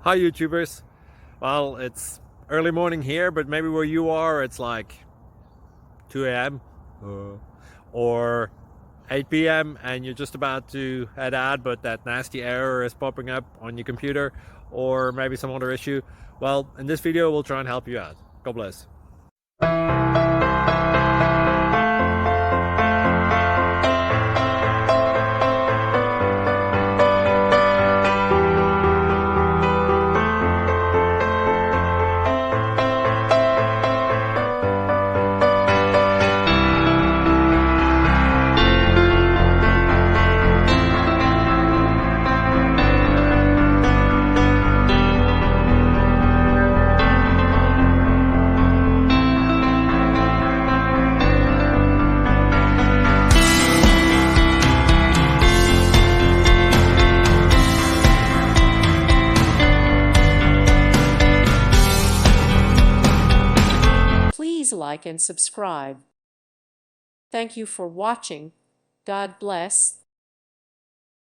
Hi YouTubers. Well, it's early morning here, but maybe where you are it's like 2 a.m. or 8 p.m. and you're just about to head out, but that nasty error is popping up on your computer, or maybe some other issue. Well, in this video we'll try and help you out. God bless. Please like and subscribe. Thank you for watching. God bless.